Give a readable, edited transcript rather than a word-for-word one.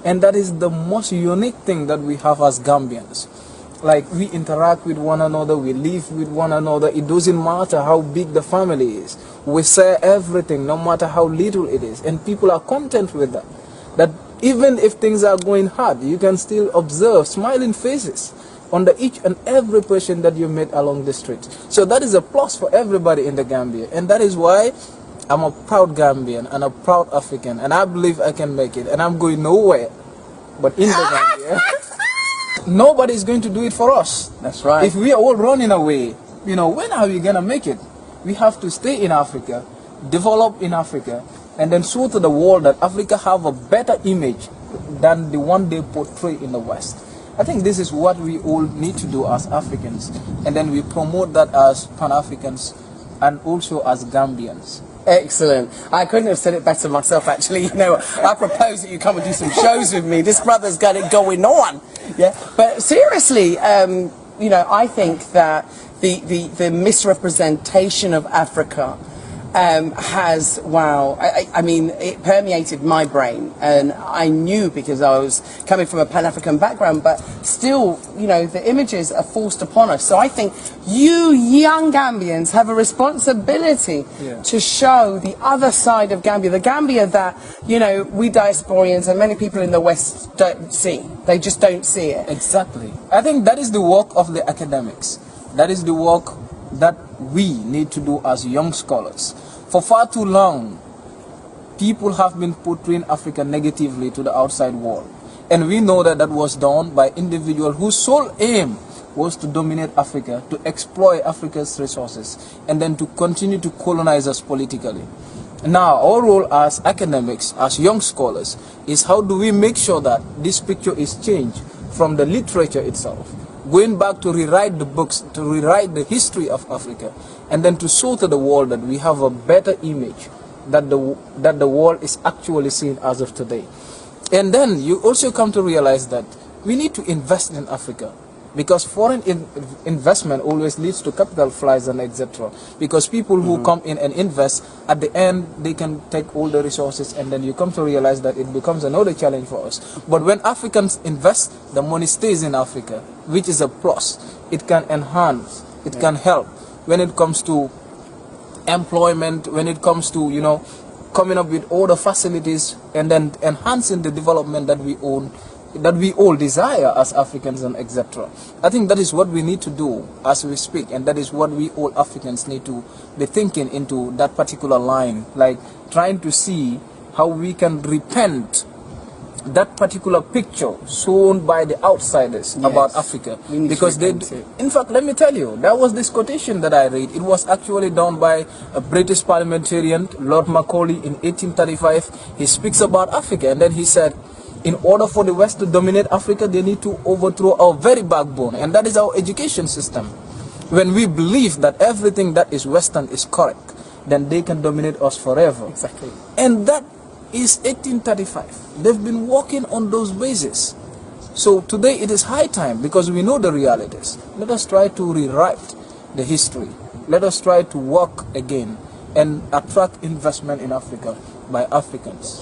And that is the most unique thing that we have as Gambians. Like, we interact with one another, we live with one another. It doesn't matter how big the family is. We share everything, no matter how little it is. And people are content with that. That even if things are going hard, you can still observe smiling faces under each and every person that you meet along the street. So that is a plus for everybody in the Gambia. And that is why I'm a proud Gambian and a proud African. And I believe I can make it. And I'm going nowhere but in the Gambia. Nobody is going to do it for us. That's right. If we are all running away, when are we going to make it? We have to stay in Africa, develop in Africa, and then show to the world that Africa have a better image than the one they portray in the West. I think this is what we all need to do as Africans. And then we promote that as Pan-Africans and also as Gambians. Excellent. I couldn't have said it better myself, actually. I propose that you come and do some shows with me. This brother's got it going on. Yeah. But seriously, I think that the misrepresentation of Africa has, it permeated my brain, and I knew because I was coming from a Pan-African background, but still, the images are forced upon us. So I think you young Gambians have a responsibility to show the other side of Gambia, the Gambia that, we diasporians and many people in the West don't see. They just don't see it. Exactly. I think that is the work of the academics. That is the work that we need to do as young scholars. For far too long, people have been portraying Africa negatively to the outside world. And we know that that was done by individuals whose sole aim was to dominate Africa, to exploit Africa's resources, and then to continue to colonize us politically. Now, our role as academics, as young scholars, is how do we make sure that this picture is changed from the literature itself, going back to rewrite the books, to rewrite the history of Africa, and then to show to the world that we have a better image that the world is actually seeing as of today. And then you also come to realize that we need to invest in Africa, because foreign investment always leads to capital flights and etc. Because people who come in and invest, at the end they can take all the resources, and then you come to realize that it becomes another challenge for us. But when Africans invest, the money stays in Africa, which is a plus. It can enhance, it can help when it comes to employment, when it comes to coming up with all the facilities and then enhancing the development that we own, that we all desire as Africans and etc. I think that is what we need to do as we speak, and that is what we all Africans need to be thinking into that particular line, like trying to see how we can repent that particular picture shown by the outsiders about Africa. Because in fact, let me tell you, there was this quotation that I read. It was actually done by a British parliamentarian, Lord Macaulay, in 1835. He speaks about Africa, and then he said, in order for the West to dominate Africa, they need to overthrow our very backbone, and that is our education system. When we believe that everything that is Western is correct, then they can dominate us forever. Exactly. And that is 1835. They've been working on those bases. So today it is high time, because we know the realities. Let us try to rewrite the history. Let us try to work again and attract investment in Africa by Africans.